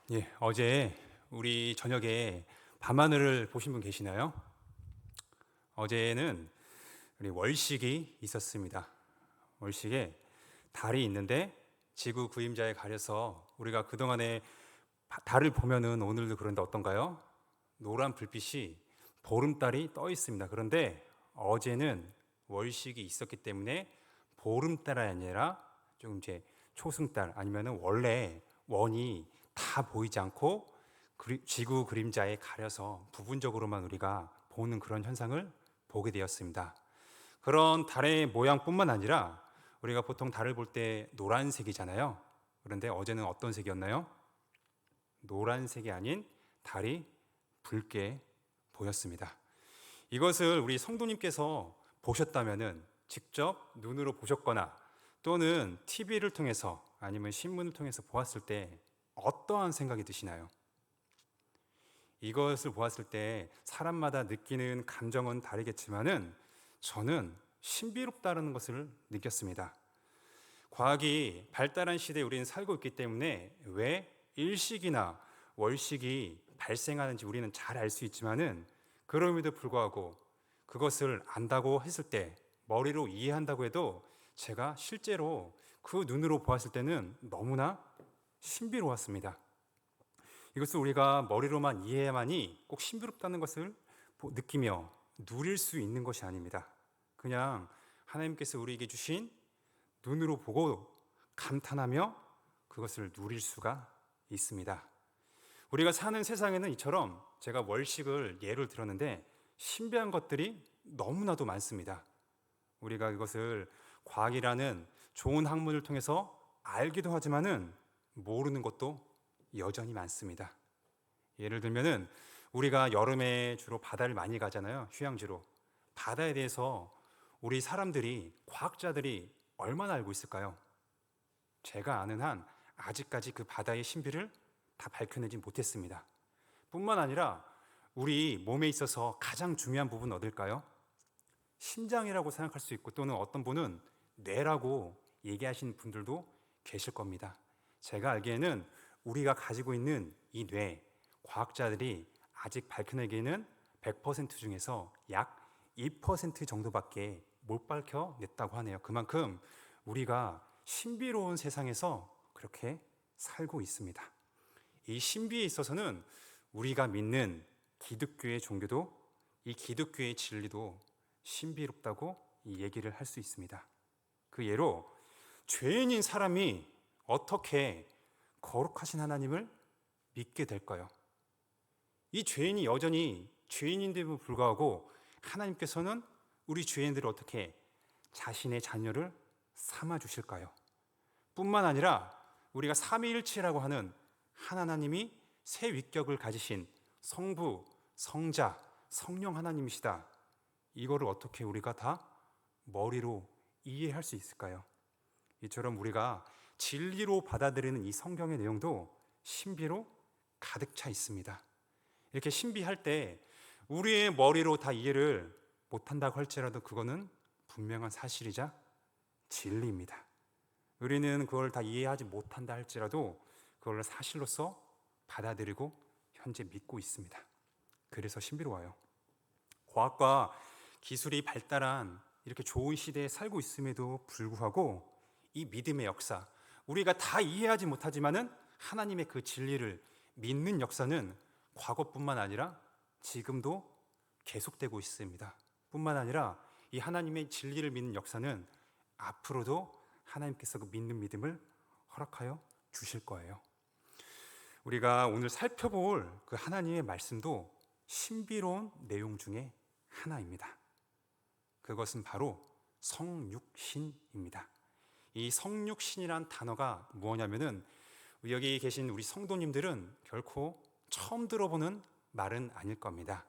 예, 어제 우리 저녁에 밤하늘을 보신 분 계시나요? 어제는 우리 월식이 있었습니다. 월식에 달이 있는데 지구 그림자에 가려서 우리가 그동안에 달을 보면은 오늘도 그런데 어떤가요? 노란 불빛이 보름달이 떠 있습니다. 그런데 어제는 월식이 있었기 때문에 보름달이 아니라 좀 이제 초승달 아니면은 원래 원이 다 보이지 않고 지구 그림자에 가려서 부분적으로만 우리가 보는 그런 현상을 보게 되었습니다. 그런 달의 모양뿐만 아니라 우리가 보통 달을 볼 때 노란색이잖아요. 그런데 어제는 어떤 색이었나요? 노란색이 아닌 달이 붉게 보였습니다. 이것을 우리 성도님께서 보셨다면은 직접 눈으로 보셨거나 또는 TV를 통해서 아니면 신문을 통해서 보았을 때 어떠한 생각이 드시나요? 이것을 보았을 때 사람마다 느끼는 감정은 다르겠지만은 저는 신비롭다는 것을 느꼈습니다. 과학이 발달한 시대에 우리는 살고 있기 때문에 왜 일식이나 월식이 발생하는지 우리는 잘 알 수 있지만은 그럼에도 불구하고 그것을 안다고 했을 때 머리로 이해한다고 해도 제가 실제로 그 눈으로 보았을 때는 너무나 신비로웠습니다. 이것을 우리가 머리로만 이해해야만이 꼭 신비롭다는 것을 느끼며 누릴 수 있는 것이 아닙니다. 그냥 하나님께서 우리에게 주신 눈으로 보고 감탄하며 그것을 누릴 수가 있습니다. 우리가 사는 세상에는 이처럼 제가 월식을 예를 들었는데 신비한 것들이 너무나도 많습니다. 우리가 이것을 과학이라는 좋은 학문을 통해서 알기도 하지만은 모르는 것도 여전히 많습니다. 예를 들면은 우리가 여름에 주로 바다를 많이 가잖아요. 휴양지로. 바다에 대해서 우리 사람들이, 과학자들이 얼마나 알고 있을까요? 제가 아는 한 아직까지 그 바다의 신비를 다 밝혀내지 못했습니다. 뿐만 아니라 우리 몸에 있어서 가장 중요한 부분은 어딜까요? 심장이라고 생각할 수 있고 또는 어떤 분은 뇌라고 얘기하시는 분들도 계실 겁니다. 제가 알기에는 우리가 가지고 있는 이 뇌, 과학자들이 아직 밝혀내기에는 100% 중에서 약 2% 정도밖에 못 밝혀냈다고 하네요. 그만큼 우리가 신비로운 세상에서 그렇게 살고 있습니다. 이 신비에 있어서는 우리가 믿는 기독교의 종교도 이 기독교의 진리도 신비롭다고 이 얘기를 할 수 있습니다. 그 예로 죄인인 사람이 어떻게 거룩하신 하나님을 믿게 될까요? 이 죄인이 여전히 죄인인데도 불구하고 하나님께서는 우리 죄인들을 어떻게 자신의 자녀를 삼아 주실까요? 뿐만 아니라 우리가 삼위일체라고 하는 한 하나님이 세 위격을 가지신 성부, 성자, 성령 하나님이시다. 이거를 어떻게 우리가 다 머리로 이해할 수 있을까요? 이처럼 우리가 진리로 받아들이는 이 성경의 내용도 신비로 가득 차 있습니다. 이렇게 신비할 때 우리의 머리로 다 이해를 못한다고 할지라도 그거는 분명한 사실이자 진리입니다. 우리는 그걸 다 이해하지 못한다 할지라도 그걸 사실로서 받아들이고 현재 믿고 있습니다. 그래서 신비로워요. 과학과 기술이 발달한 이렇게 좋은 시대에 살고 있음에도 불구하고 이 믿음의 역사, 우리가 다 이해하지 못하지만은 하나님의 그 진리를 믿는 역사는 과거뿐만 아니라 지금도 계속되고 있습니다. 뿐만 아니라 이 하나님의 진리를 믿는 역사는 앞으로도 하나님께서 그 믿는 믿음을 허락하여 주실 거예요. 우리가 오늘 살펴볼 그 하나님의 말씀도 신비로운 내용 중에 하나입니다. 그것은 바로 성육신입니다. 이 성육신이란 단어가 무엇냐면은 여기 계신 우리 성도님들은 결코 처음 들어보는 말은 아닐 겁니다.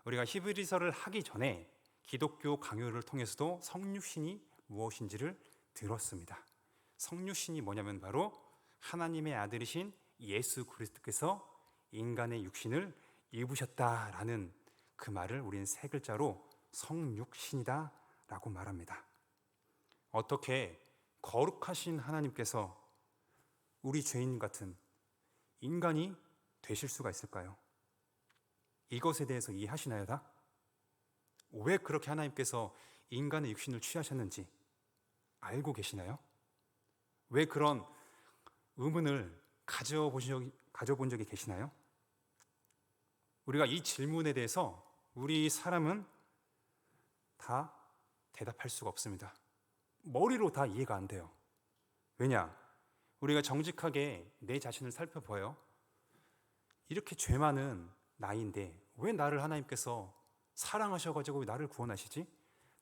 우리가 히브리서를 하기 전에 기독교 강요를 통해서도 성육신이 무엇인지를 들었습니다. 성육신이 뭐냐면 바로 하나님의 아들이신 예수 그리스도께서 인간의 육신을 입으셨다라는 그 말을 우리는 세 글자로 성육신이다 라고 말합니다. 어떻게 거룩하신 하나님께서 우리 죄인 같은 인간이 되실 수가 있을까요? 이것에 대해서 이해하시나요, 다? 왜 그렇게 하나님께서 인간의 육신을 취하셨는지 알고 계시나요? 왜 그런 의문을 가져본 적이 계시나요? 우리가 이 질문에 대해서 우리 사람은 다 대답할 수가 없습니다. 머리로 다 이해가 안 돼요. 왜냐? 우리가 정직하게 내 자신을 살펴봐요. 이렇게 죄 많은 나인데 왜 나를 하나님께서 사랑하셔가지고 나를 구원하시지?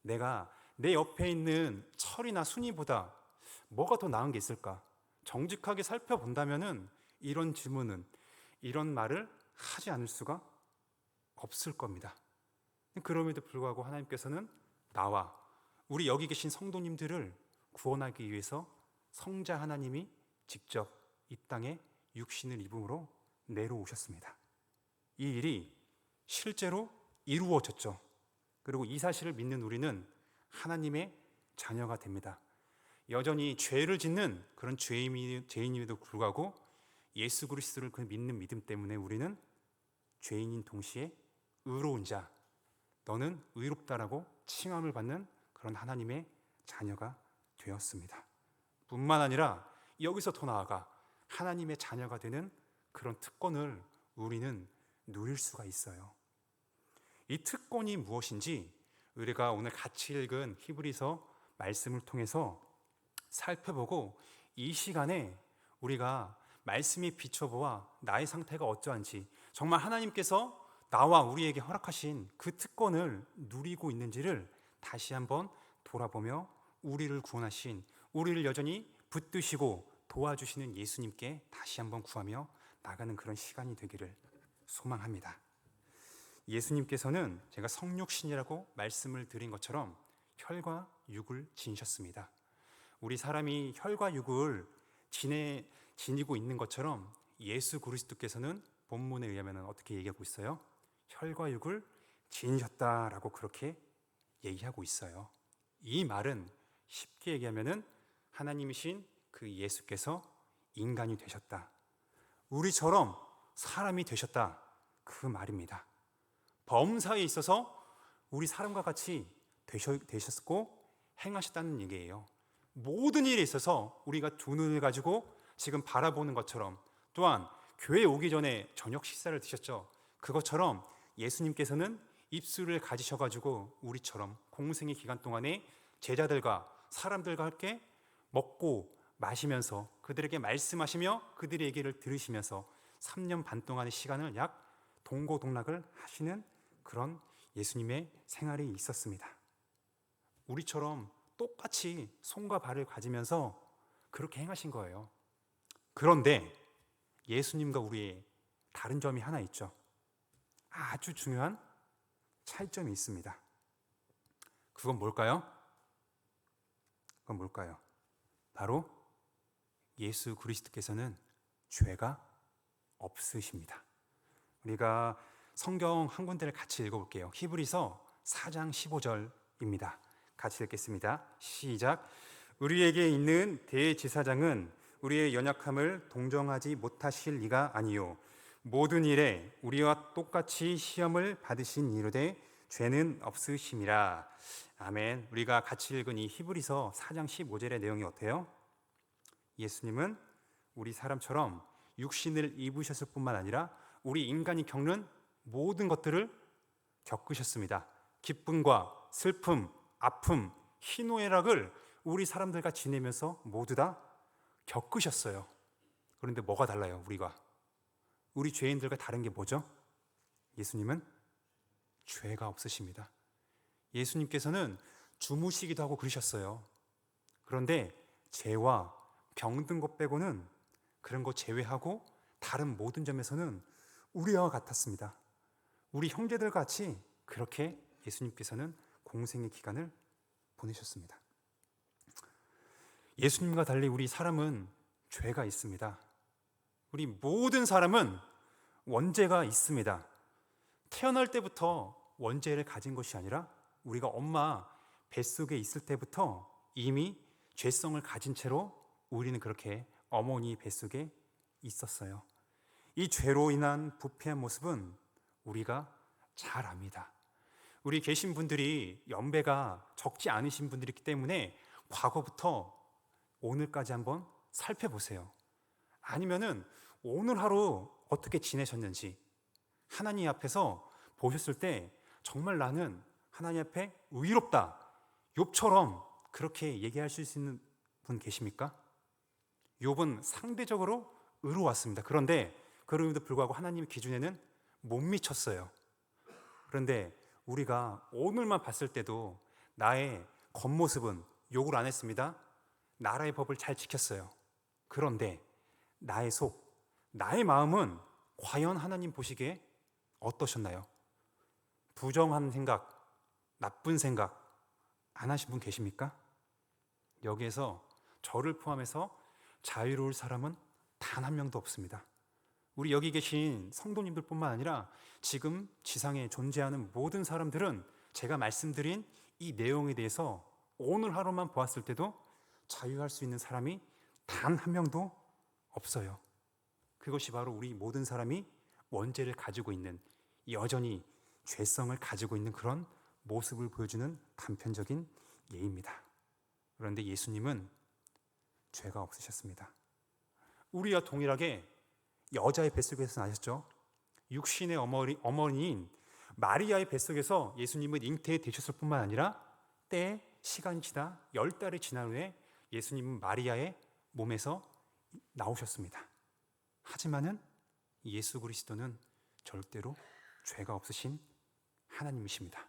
내가 내 옆에 있는 철이나 순이보다 뭐가 더 나은 게 있을까? 정직하게 살펴본다면은 이런 질문은, 이런 말을 하지 않을 수가 없을 겁니다. 그럼에도 불구하고 하나님께서는 나와 우리 여기 계신 성도님들을 구원하기 위해서 성자 하나님이 직접 이 땅에 육신을 입음으로 내려오셨습니다. 이 일이 실제로 이루어졌죠. 그리고 이 사실을 믿는 우리는 하나님의 자녀가 됩니다. 여전히 죄를 짓는 그런 죄인임에도 불구하고 예수 그리스도를 믿는 믿음 때문에 우리는 죄인인 동시에 의로운 자, 너는 의롭다라고 칭함을 받는 그런 하나님의 자녀가 되었습니다. 뿐만 아니라 여기서 더 나아가 하나님의 자녀가 되는 그런 특권을 우리는 누릴 수가 있어요. 이 특권이 무엇인지 우리가 오늘 같이 읽은 히브리서 말씀을 통해서 살펴보고 이 시간에 우리가 말씀에 비춰보아 나의 상태가 어떠한지, 정말 하나님께서 나와 우리에게 허락하신 그 특권을 누리고 있는지를 다시 한번 돌아보며 우리를 구원하신, 우리를 여전히 붙드시고 도와주시는 예수님께 다시 한번 구하며 나가는 그런 시간이 되기를 소망합니다. 예수님께서는 제가 성육신이라고 말씀을 드린 것처럼 혈과 육을 지니셨습니다. 우리 사람이 혈과 육을 지니고 있는 것처럼 예수 그리스도께서는 본문에 의하면 어떻게 얘기하고 있어요? 혈과 육을 지니셨다라고 그렇게 얘기하고 있어요. 이 말은 쉽게 얘기하면 하나님이신 그 예수께서 인간이 되셨다, 우리처럼 사람이 되셨다, 그 말입니다. 범사에 있어서 우리 사람과 같이 되셨고 행하셨다는 얘기예요. 모든 일에 있어서 우리가 두 눈을 가지고 지금 바라보는 것처럼, 또한 교회에 오기 전에 저녁 식사를 드셨죠. 그것처럼 예수님께서는 입술을 가지셔가지고 우리처럼 공생의 기간 동안에 제자들과 사람들과 함께 먹고 마시면서 그들에게 말씀하시며 그들의 얘기를 들으시면서 3년 반 동안의 시간을 약 동고동락을 하시는 그런 예수님의 생활이 있었습니다. 우리처럼 똑같이 손과 발을 가지면서 그렇게 행하신 거예요. 그런데 예수님과 우리의 다른 점이 하나 있죠. 아주 중요한 차이점이 있습니다. 그건 뭘까요? 바로 예수 그리스도께서는 죄가 없으십니다. 우리가 성경 한 군데를 같이 읽어볼게요. 히브리서 4장 15절입니다. 같이 읽겠습니다. 시작. 우리에게 있는 대제사장은 우리의 연약함을 동정하지 못하실 리가 아니요 모든 일에 우리와 똑같이 시험을 받으신 이르되 죄는 없으심이라. 아멘. 우리가 같이 읽은 이 히브리서 4장 15절의 내용이 어때요? 예수님은 우리 사람처럼 육신을 입으셨을 뿐만 아니라 우리 인간이 겪는 모든 것들을 겪으셨습니다. 기쁨과 슬픔, 아픔, 희노애락을 우리 사람들과 지내면서 모두 다 겪으셨어요. 그런데 뭐가 달라요? 우리 죄인들과 다른 게 뭐죠? 예수님은 죄가 없으십니다. 예수님께서는 주무시기도 하고 그러셨어요. 그런데 죄와 병든 것 빼고는, 그런 거 제외하고 다른 모든 점에서는 우리와 같았습니다. 우리 형제들 같이 그렇게 예수님께서는 공생의 기간을 보내셨습니다. 예수님과 달리 우리 사람은 죄가 있습니다. 우리 모든 사람은 원죄가 있습니다. 태어날 때부터 원죄를 가진 것이 아니라 우리가 엄마 뱃속에 있을 때부터 이미 죄성을 가진 채로 우리는 그렇게 어머니 뱃속에 있었어요. 이 죄로 인한 부패한 모습은 우리가 잘 압니다. 우리 계신 분들이 연배가 적지 않으신 분들이기 때문에 과거부터 오늘까지 한번 살펴보세요. 아니면은 오늘 하루 어떻게 지내셨는지 하나님 앞에서 보셨을 때 정말 나는 하나님 앞에 의롭다, 욥처럼 그렇게 얘기할 수 있는 분 계십니까? 욥은 상대적으로 의로웠습니다. 그런데 그럼에도 불구하고 하나님 기준에는 못 미쳤어요. 그런데 우리가 오늘만 봤을 때도 나의 겉모습은 욕을 안 했습니다. 나라의 법을 잘 지켰어요. 그런데 나의 속, 나의 마음은 과연 하나님 보시기에 어떠셨나요? 부정한 생각, 나쁜 생각 안 하신 분 계십니까? 여기에서 저를 포함해서 자유로울 사람은 단 한 명도 없습니다. 우리 여기 계신 성도님들뿐만 아니라 지금 지상에 존재하는 모든 사람들은 제가 말씀드린 이 내용에 대해서 오늘 하루만 보았을 때도 자유할 수 있는 사람이 단 한 명도 없어요. 그것이 바로 우리 모든 사람이 원죄를 가지고 있는, 여전히 죄성을 가지고 있는 그런 모습을 보여주는 단편적인 예입니다. 그런데 예수님은 죄가 없으셨습니다. 우리와 동일하게 여자의 뱃속에서 나셨죠. 육신의 어머니인 마리아의 뱃속에서 예수님은 잉태되셨을 뿐만 아니라 때에 시간이 지나 10달이 지난 후에 예수님은 마리아의 몸에서 나오셨습니다. 하지만은 예수 그리스도는 절대로 죄가 없으신 하나님이십니다.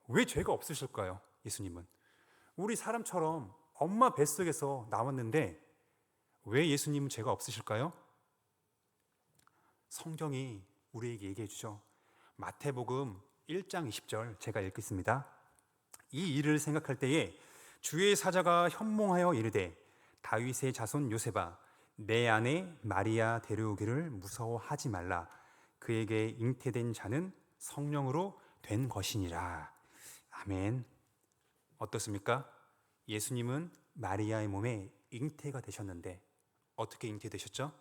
왜 죄가 없으실까요? 예수님은 우리 사람처럼 엄마 뱃속에서 나왔는데 왜 예수님은 죄가 없으실까요? 성경이 우리에게 얘기해 주죠. 마태복음 1장 20절 제가 읽겠습니다. 이 일을 생각할 때에 주의 사자가 현몽하여 이르되 다윗의 자손 요셉아 내 아내 마리아 데려오기를 무서워하지 말라. 그에게 잉태된 자는 성령으로 된 것이니라. 아멘. 어떻습니까? 예수님은 마리아의 몸에 잉태가 되셨는데 어떻게 잉태되셨죠?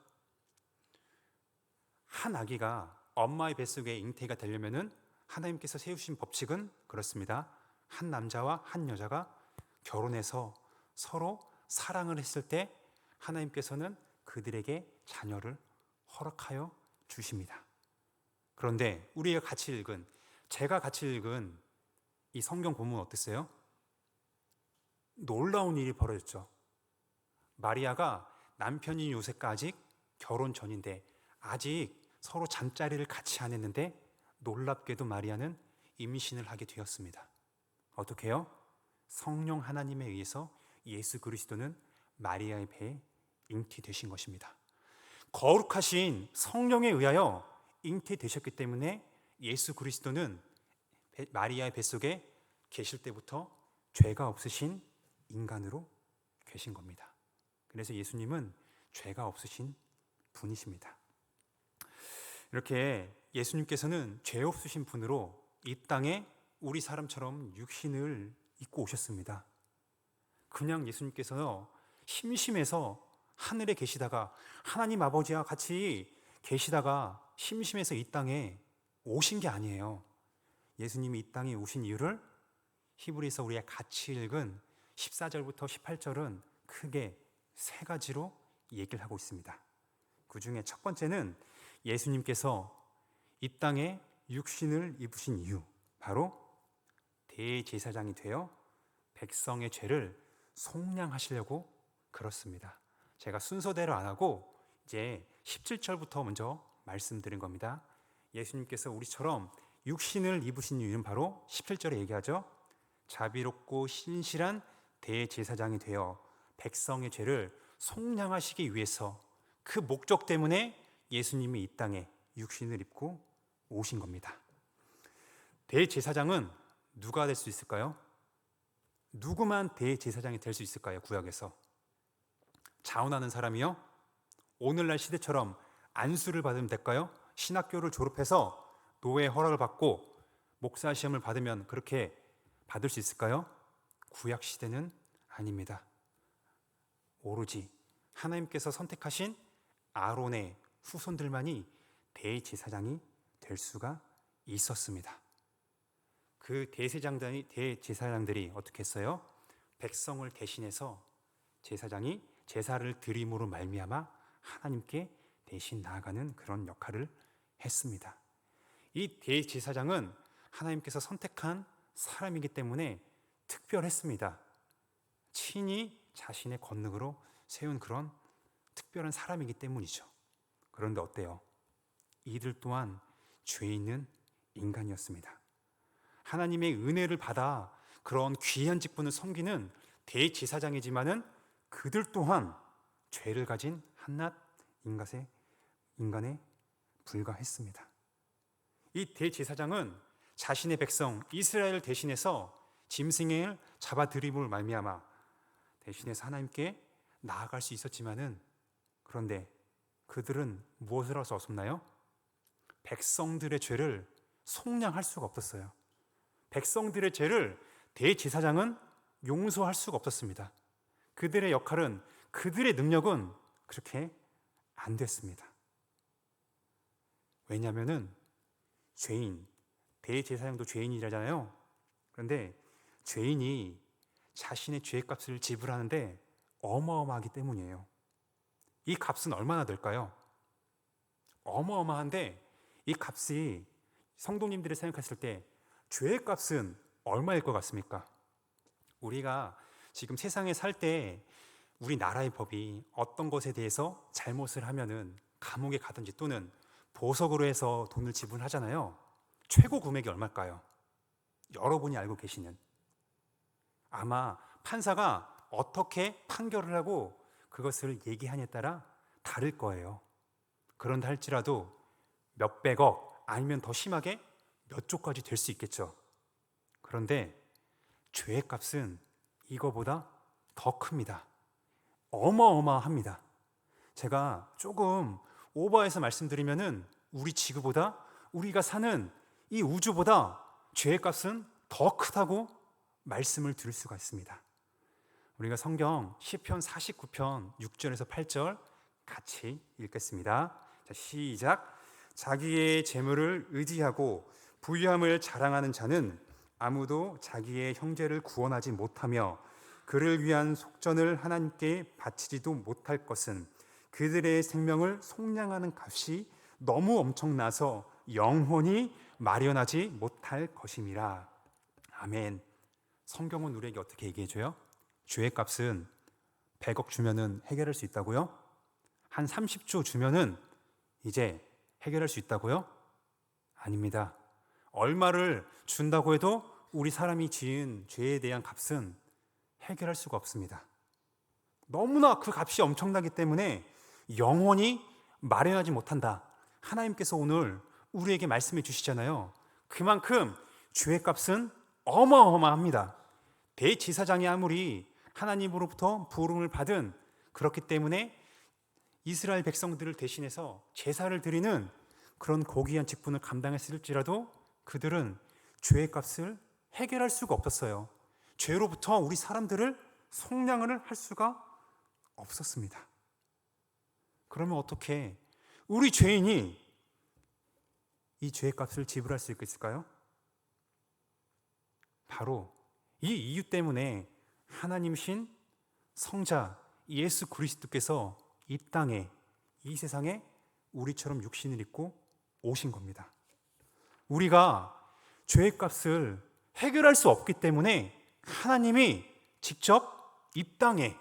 한 아기가 엄마의 뱃속에 잉태가 되려면은 하나님께서 세우신 법칙은 그렇습니다. 한 남자와 한 여자가 결혼해서 서로 사랑을 했을 때 하나님께서는 그들에게 자녀를 허락하여 주십니다. 그런데 제가 같이 읽은 이 성경 본문 어땠어요? 놀라운 일이 벌어졌죠. 마리아가 남편인 요셉과 아직 결혼 전인데 아직 서로 잠자리를 같이 안 했는데 놀랍게도 마리아는 임신을 하게 되었습니다. 어떻게 해요? 성령 하나님에 의해서 예수 그리스도는 마리아의 배에 잉태되신 것입니다. 거룩하신 성령에 의하여 잉태되셨기 때문에 예수 그리스도는 마리아의 뱃속에 계실 때부터 죄가 없으신 인간으로 계신 겁니다. 그래서 예수님은 죄가 없으신 분이십니다. 이렇게 예수님께서는 죄 없으신 분으로 이 땅에 우리 사람처럼 육신을 입고 오셨습니다. 그냥 예수님께서 심심해서 하늘에 계시다가 하나님 아버지와 같이 계시다가 심심해서 이 땅에 오신 게 아니에요. 예수님이 이 땅에 오신 이유를 히브리서 우리가 같이 읽은 14절부터 18절은 크게 세 가지로 얘기를 하고 있습니다. 그 중에 첫 번째는 예수님께서 이 땅에 육신을 입으신 이유, 바로 대제사장이 되어 백성의 죄를 속량하시려고 그렇습니다. 제가 순서대로 안 하고 이제 17절부터 먼저 말씀드린 겁니다. 예수님께서 우리처럼 육신을 입으신 이유는 바로 17절에 얘기하죠. 자비롭고 신실한 대제사장이 되어 백성의 죄를 속량하시기 위해서 그 목적 때문에 예수님이 이 땅에 육신을 입고 오신 겁니다. 대제사장은 누가 될 수 있을까요? 누구만 대제사장이 될 수 있을까요? 구약에서 자원하는 사람이요? 오늘날 시대처럼 안수를 받으면 될까요? 신학교를 졸업해서 노예 허락을 받고 목사 시험을 받으면 그렇게 받을 수 있을까요? 구약 시대는 아닙니다. 오로지 하나님께서 선택하신 아론의 후손들만이 대제사장이 될 수가 있었습니다. 그 대제사장들이 어떻게 했어요? 백성을 대신해서 제사장이 제사를 드림으로 말미암아 하나님께 대신 나아가는 그런 역할을 했습니다. 이 대제사장은 하나님께서 선택한 사람이기 때문에 특별했습니다. 친히 자신의 권능으로 세운 그런 특별한 사람이기 때문이죠. 그런데 어때요? 이들 또한 죄 있는 인간이었습니다. 하나님의 은혜를 받아 그런 귀한 직분을 섬기는 대제사장이지만은 그들 또한 죄를 가진 한낱 인간에 불과했습니다. 이 대제사장은 자신의 백성 이스라엘을 대신해서 짐승을 잡아들임을 말미암아 대신해서 하나님께 나아갈 수 있었지만은 그런데 그들은 무엇을 할 수 없었나요? 백성들의 죄를 속량할 수가 없었어요. 백성들의 죄를 대제사장은 용서할 수가 없었습니다. 그들의 역할은, 그들의 능력은 그렇게 안 됐습니다. 왜냐하면은 죄인, 대제사장도 죄인이라잖아요. 그런데 죄인이 자신의 죄값을 지불하는데 어마어마하기 때문이에요. 이 값은 얼마나 될까요? 어마어마한데 이 값이 성도님들이 생각했을 때 죄의 값은 얼마일 것 같습니까? 우리가 지금 세상에 살 때 우리나라의 법이 어떤 것에 대해서 잘못을 하면은 감옥에 가든지 또는 보석으로 해서 돈을 지불하잖아요. 최고 금액이 얼마일까요? 여러분이 알고 계시는. 아마 판사가 어떻게 판결을 하고 그것을 얘기하냐에 따라 다를 거예요. 그런다 할지라도 몇백억 아니면 더 심하게 몇 조까지 될 수 있겠죠. 그런데 죄의 값은 이거보다 더 큽니다. 어마어마합니다. 제가 조금 오버해서 말씀드리면은 우리 지구보다, 우리가 사는 이 우주보다 죄의 값은 더 크다고 말씀을 드릴 수가 있습니다. 우리가 성경 시편 49편 6절에서 8절 같이 읽겠습니다. 자, 시작. 자기의 재물을 의지하고 부유함을 자랑하는 자는 아무도 자기의 형제를 구원하지 못하며 그를 위한 속전을 하나님께 바치지도 못할 것은 그들의 생명을 속량하는 값이 너무 엄청나서 영원히 마련하지 못할 것임이라. 아멘. 성경은 우리에게 어떻게 얘기해줘요? 죄의 값은 100억 주면은 해결할 수 있다고요? 한 30조 주면은 이제 해결할 수 있다고요? 아닙니다. 얼마를 준다고 해도 우리 사람이 지은 죄에 대한 값은 해결할 수가 없습니다. 너무나 그 값이 엄청나기 때문에 영원히 마련하지 못한다. 하나님께서 오늘 우리에게 말씀해 주시잖아요. 그만큼 죄의 값은 어마어마합니다. 대제사장이 아무리 하나님으로부터 부름을 받은, 그렇기 때문에 이스라엘 백성들을 대신해서 제사를 드리는 그런 고귀한 직분을 감당했을지라도 그들은 죄의 값을 해결할 수가 없었어요. 죄로부터 우리 사람들을 속량을 할 수가 없었습니다. 그러면 어떻게 우리 죄인이 이 죄의 값을 지불할 수 있을까요? 바로 이 이유 때문에 하나님이신 성자 예수 그리스도께서 이 땅에, 이 세상에 우리처럼 육신을 입고 오신 겁니다. 우리가 죄의 값을 해결할 수 없기 때문에 하나님이 직접 이 땅에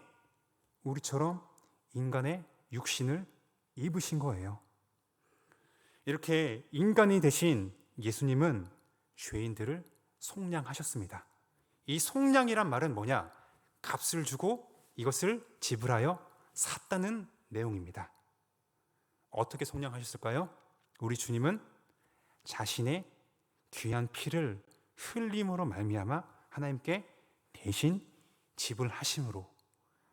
우리처럼 인간의 육신을 입으신 거예요. 이렇게 인간이 되신 예수님은 죄인들을 속량하셨습니다. 이 속량이란 말은 뭐냐? 값을 주고 이것을 지불하여 샀다는 내용입니다. 어떻게 속량하셨을까요? 우리 주님은 자신의 귀한 피를 흘림으로 말미암아 하나님께 대신 지불하심으로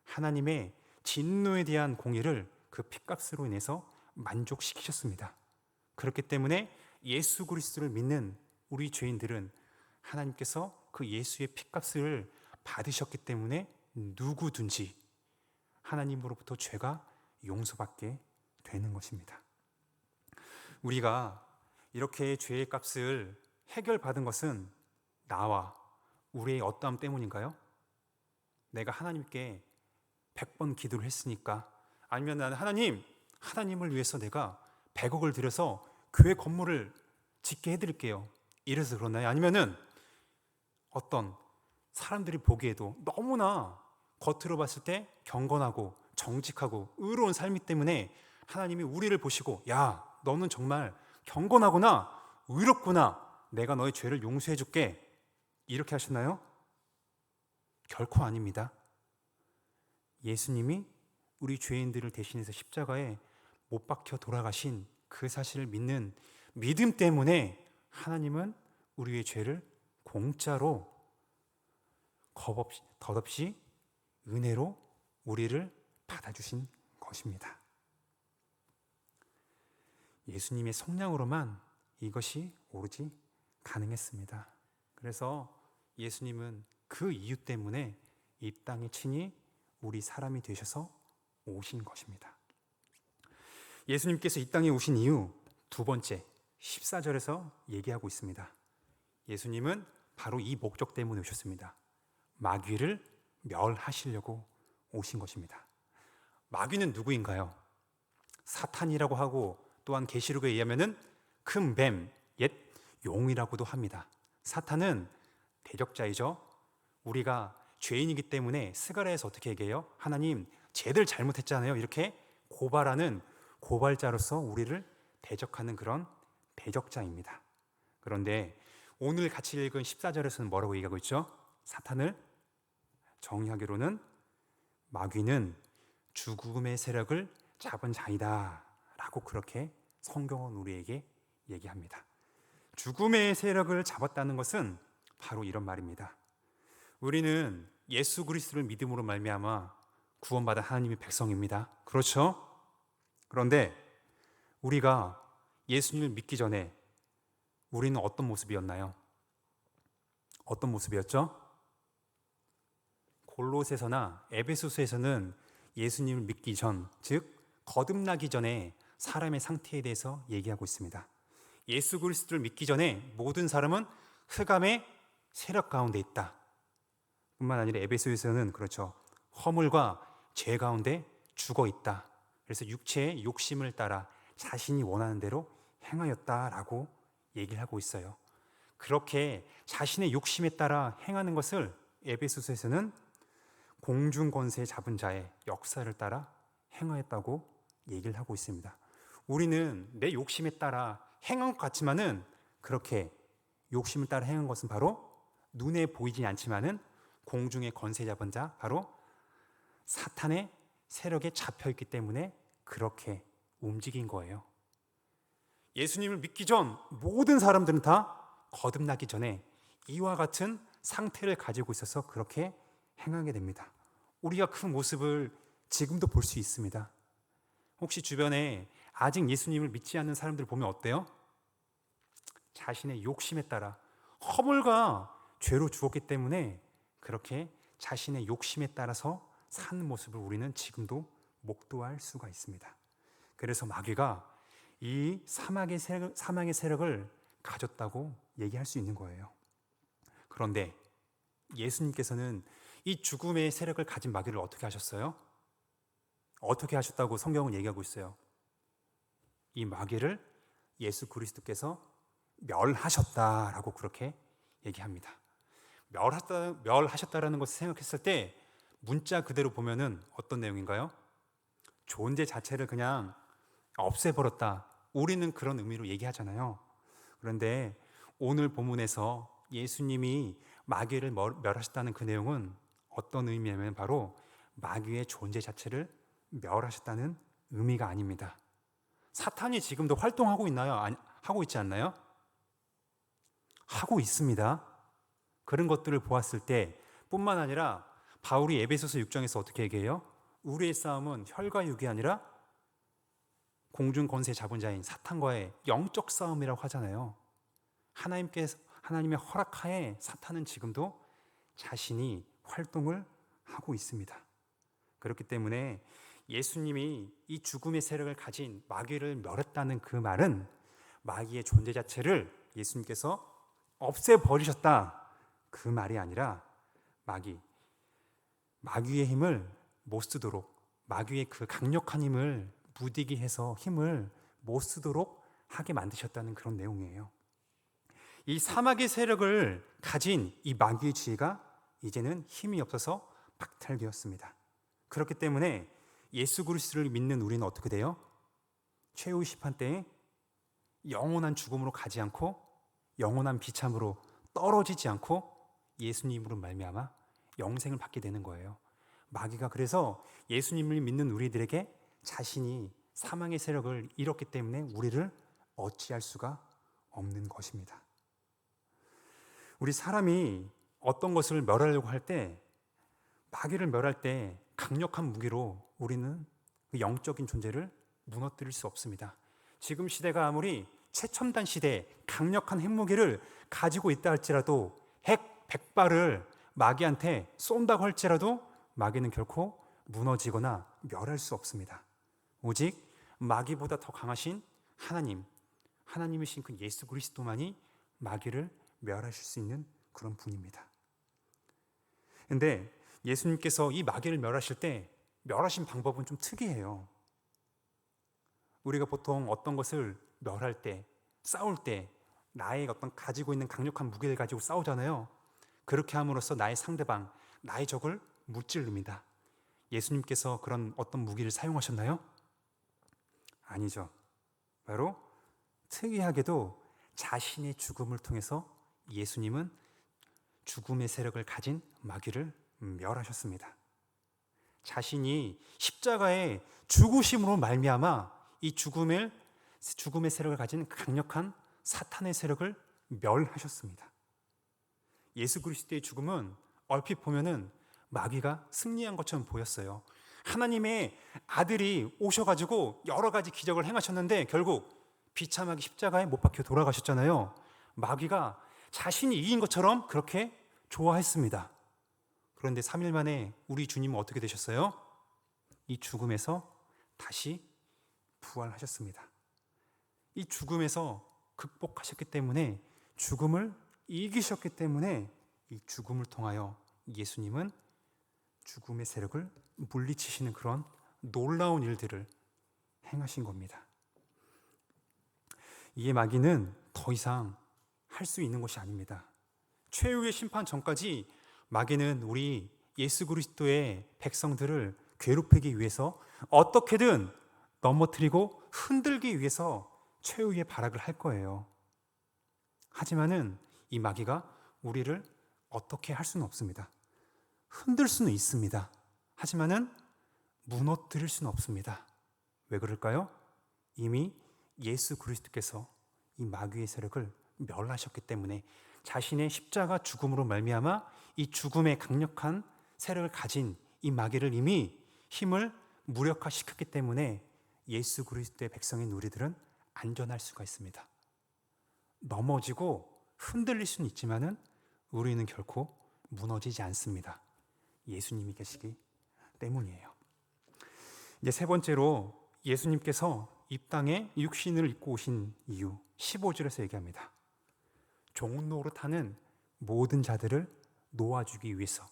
하나님의 진노에 대한 공의를 그 피값으로 인해서 만족시키셨습니다. 그렇기 때문에 예수 그리스도를 믿는 우리 죄인들은 하나님께서 그 예수의 피값을 받으셨기 때문에 누구든지 하나님으로부터 죄가 용서받게 되는 것입니다. 우리가 이렇게 죄의 값을 해결받은 것은 나와 우리의 어떠함 때문인가요? 내가 하나님께 100번 기도를 했으니까, 아니면 나는 하나님을 위해서 내가 100억을 들여서 교회 건물을 짓게 해드릴게요, 이래서 그러나요? 아니면은 어떤 사람들이 보기에도 너무나 겉으로 봤을 때 경건하고 정직하고 의로운 삶이 때문에 하나님이 우리를 보시고, 야, 너는 정말 경건하구나, 의롭구나, 내가 너의 죄를 용서해 줄게, 이렇게 하셨나요? 결코 아닙니다. 예수님이 우리 죄인들을 대신해서 십자가에 못 박혀 돌아가신 그 사실을 믿는 믿음 때문에 하나님은 우리의 죄를 공짜로 덧없이 은혜로 우리를 받아주신 것입니다. 예수님의 성량으로만 이것이 오로지 가능했습니다. 그래서 예수님은 그 이유 때문에 이 땅에 친히 우리 사람이 되셔서 오신 것입니다. 예수님께서 이 땅에 오신 이유 두 번째, 14절에서 얘기하고 있습니다. 예수님은 바로 이 목적 때문에 오셨습니다. 마귀를 멸하시려고 오신 것입니다. 마귀는 누구인가요? 사탄이라고 하고, 또한 계시록에 의하면은 큰 뱀, 옛 용이라고도 합니다. 사탄은 대적자이죠. 우리가 죄인이기 때문에 스가랴에서 어떻게 얘기해요? 하나님, 쟤들 잘못했잖아요, 이렇게 고발하는 고발자로서 우리를 대적하는 그런 대적자입니다. 그런데 오늘 같이 읽은 14절에서는 뭐라고 얘기하고 있죠? 사탄을 정의하기로는 마귀는 죽음의 세력을 잡은 자이다 라고 그렇게 성경은 우리에게 얘기합니다. 죽음의 세력을 잡았다는 것은 바로 이런 말입니다. 우리는 예수 그리스도를 믿음으로 말미암아 구원받은 하나님의 백성입니다. 그렇죠? 그런데 우리가 예수님을 믿기 전에 우리는 어떤 모습이었나요? 어떤 모습이었죠? 골로새서나 에베소서에서는 예수님을 믿기 전, 즉 거듭나기 전에 사람의 상태에 대해서 얘기하고 있습니다. 예수 그리스도를 믿기 전에 모든 사람은 흑암의 세력 가운데 있다. 뿐만 아니라 에베소에서는 그렇죠, 허물과 죄 가운데 죽어 있다. 그래서 육체의 욕심을 따라 자신이 원하는 대로 행하였다라고 얘기를 하고 있어요. 그렇게 자신의 욕심에 따라 행하는 것을 에베소서에서는 공중 권세 잡은 자의 역사를 따라 행하였다고 얘기를 하고 있습니다. 우리는 내 욕심에 따라 행한 것 같지만은, 그렇게 욕심을 따라 행한 것은 바로 눈에 보이지 않지만은 공중의 권세 잡은 자, 바로 사탄의 세력에 잡혀 있기 때문에 그렇게 움직인 거예요. 예수님을 믿기 전 모든 사람들은 다 거듭나기 전에 이와 같은 상태를 가지고 있어서 그렇게 행하게 됩니다. 우리가 그 모습을 지금도 볼 수 있습니다. 혹시 주변에 아직 예수님을 믿지 않는 사람들 보면 어때요? 자신의 욕심에 따라 허물과 죄로 죽었기 때문에 그렇게 자신의 욕심에 따라서 사는 모습을 우리는 지금도 목도할 수가 있습니다. 그래서 마귀가 이 사망의 세력을 가졌다고 얘기할 수 있는 거예요. 그런데 예수님께서는 이 죽음의 세력을 가진 마귀를 어떻게 하셨어요? 어떻게 하셨다고 성경은 얘기하고 있어요. 이 마귀를 예수 그리스도께서 멸하셨다라고 그렇게 얘기합니다. 멸하셨다라는 것을 생각했을 때 문자 그대로 보면은 어떤 내용인가요? 존재 자체를 그냥 없애버렸다, 우리는 그런 의미로 얘기하잖아요. 그런데 오늘 본문에서 예수님이 마귀를 멸하셨다는 그 내용은 어떤 의미냐면 바로 마귀의 존재 자체를 멸하셨다는 의미가 아닙니다. 사탄이 지금도 활동하고 있나요? 하고 있지 않나요? 하고 있습니다. 그런 것들을 보았을 때 뿐만 아니라 바울이 에베소서 6장에서 어떻게 얘기해요? 우리의 싸움은 혈과 육이 아니라 공중 권세 잡은 자인 사탄과의 영적 싸움이라고 하잖아요. 하나님의 허락하에 사탄은 지금도 자신이 활동을 하고 있습니다. 그렇기 때문에 예수님이 이 죽음의 세력을 가진 마귀를 멸했다는 그 말은 마귀의 존재 자체를 예수님께서 없애버리셨다, 그 말이 아니라 마귀의 힘을 못 쓰도록, 마귀의 그 강력한 힘을 무디게 해서 힘을 못 쓰도록 하게 만드셨다는 그런 내용이에요. 이 사막의 세력을 가진 이 마귀의 지혜가 이제는 힘이 없어서 박탈되었습니다. 그렇기 때문에 예수 그리스도를 믿는 우리는 어떻게 돼요? 최후의 심판 때에 영원한 죽음으로 가지 않고 영원한 비참으로 떨어지지 않고 예수님으로 말미암아 영생을 받게 되는 거예요. 마귀가 그래서 예수님을 믿는 우리들에게 자신이 사망의 세력을 잃었기 때문에 우리를 어찌할 수가 없는 것입니다. 우리 사람이 어떤 것을 멸하려고 할 때, 마귀를 멸할 때 강력한 무기로 우리는 그 영적인 존재를 무너뜨릴 수 없습니다. 지금 시대가 아무리 최첨단 시대에 강력한 핵무기를 가지고 있다 할지라도, 핵 100발을 마귀한테 쏜다고 할지라도 마귀는 결코 무너지거나 멸할 수 없습니다. 오직 마귀보다 더 강하신 하나님이신 그 예수 그리스도만이 마귀를 멸하실 수 있는 그런 분입니다. 그런데 예수님께서 이 마귀를 멸하실 때 멸하신 방법은 좀 특이해요. 우리가 보통 어떤 것을 멸할 때, 싸울 때 나의 어떤 가지고 있는 강력한 무기를 가지고 싸우잖아요. 그렇게 함으로써 나의 상대방, 나의 적을 무찌릅니다. 예수님께서 그런 어떤 무기를 사용하셨나요? 아니죠. 바로 특이하게도 자신의 죽음을 통해서 예수님은 죽음의 세력을 가진 마귀를 멸하셨습니다. 자신이 십자가의 죽으심으로 말미암아 이 죽음의 세력을 가진 강력한 사탄의 세력을 멸하셨습니다. 예수 그리스도의 죽음은 얼핏 보면은 마귀가 승리한 것처럼 보였어요. 하나님의 아들이 오셔가지고 여러 가지 기적을 행하셨는데 결국 비참하게 십자가에 못 박혀 돌아가셨잖아요. 마귀가 자신이 이긴 것처럼 그렇게 좋아했습니다. 그런데 3일 만에 우리 주님은 어떻게 되셨어요? 이 죽음에서 다시 부활하셨습니다. 이 죽음에서 극복하셨기 때문에, 죽음을 이기셨기 때문에 이 죽음을 통하여 예수님은 죽음의 세력을 물리치시는 그런 놀라운 일들을 행하신 겁니다. 이에 마귀는 더 이상 할 수 있는 것이 아닙니다. 최후의 심판 전까지 마귀는 우리 예수 그리스도의 백성들을 괴롭히기 위해서 어떻게든 넘어뜨리고 흔들기 위해서 최후의 발악을 할 거예요. 하지만은 이 마귀가 우리를 어떻게 할 수는 없습니다. 흔들 수는 있습니다. 하지만은 무너뜨릴 수는 없습니다. 왜 그럴까요? 이미 예수 그리스도께서 이 마귀의 세력을 멸하셨기 때문에, 자신의 십자가 죽음으로 말미암아 이 죽음의 강력한 세력을 가진 이 마귀를 이미 힘을 무력화시켰기 때문에 예수 그리스도의 백성인 우리들은 안전할 수가 있습니다. 넘어지고 흔들릴 수는 있지만은 우리는 결코 무너지지 않습니다. 예수님이 계시기 때문이에요. 이제 세 번째로 예수님께서 이 땅에 육신을 입고 오신 이유, 15절에서 얘기합니다. 종노릇하는 모든 자들을 놓아주기 위해서,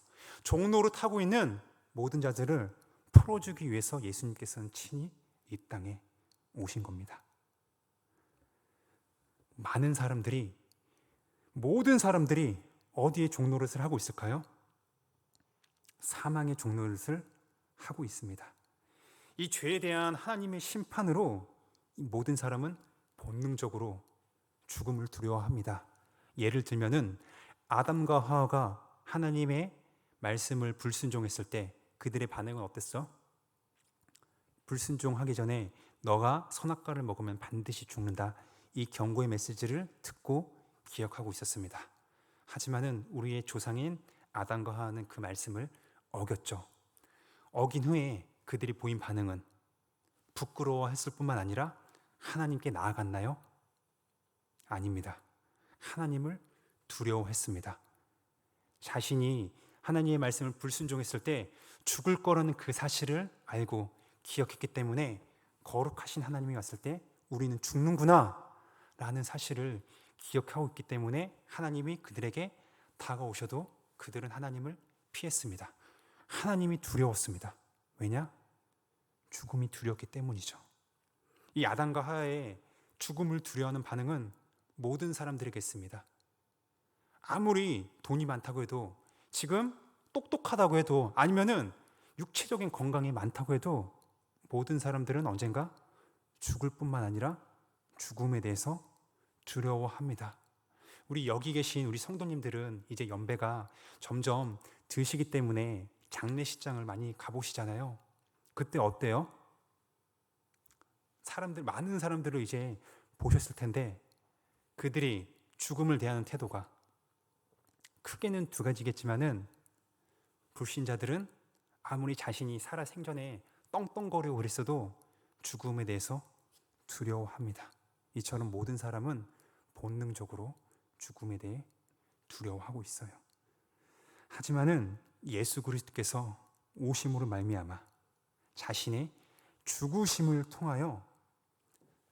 종노릇하고 있는 모든 자들을 풀어주기 위해서 예수님께서는 친히 이 땅에 오신 겁니다. 모든 사람들이 어디에 종노릇을 하고 있을까요? 사망의 종노릇을 하고 있습니다. 이 죄에 대한 하나님의 심판으로 이 모든 사람은 본능적으로 죽음을 두려워합니다. 예를 들면은 아담과 하와가 하나님의 말씀을 불순종했을 때 그들의 반응은 어땠어? 불순종하기 전에 너가 선악과를 먹으면 반드시 죽는다, 이 경고의 메시지를 듣고 기억하고 있었습니다. 하지만은 우리의 조상인 아담과 하와는 그 말씀을 어겼죠. 어긴 후에 그들이 보인 반응은 부끄러워했을 뿐만 아니라 하나님께 나아갔나요? 아닙니다. 하나님을 두려워했습니다. 자신이 하나님의 말씀을 불순종했을 때 죽을 거라는 그 사실을 알고 기억했기 때문에 거룩하신 하나님이 왔을 때 우리는 죽는구나 라는 사실을 기억하고 있기 때문에 하나님이 그들에게 다가오셔도 그들은 하나님을 피했습니다. 하나님이 두려웠습니다. 왜냐? 죽음이 두렵기 때문이죠. 이 아담과 하와의 죽음을 두려워하는 반응은 모든 사람들에게 있습니다. 아무리 돈이 많다고 해도, 지금 똑똑하다고 해도, 아니면은 육체적인 건강이 많다고 해도 모든 사람들은 언젠가 죽을 뿐만 아니라 죽음에 대해서 두려워합니다. 우리 여기 계신 우리 성도님들은 이제 연배가 점점 드시기 때문에 장례식장을 많이 가보시잖아요. 그때 어때요? 많은 사람들을 이제 보셨을 텐데 그들이 죽음을 대하는 태도가 크게는 두 가지겠지만은, 불신자들은 아무리 자신이 살아 생전에 떵떵거리고 그랬어도 죽음에 대해서 두려워합니다. 이처럼 모든 사람은 본능적으로 죽음에 대해 두려워하고 있어요. 하지만은 예수 그리스도께서 오심으로 말미암아 자신의 죽으심을 통하여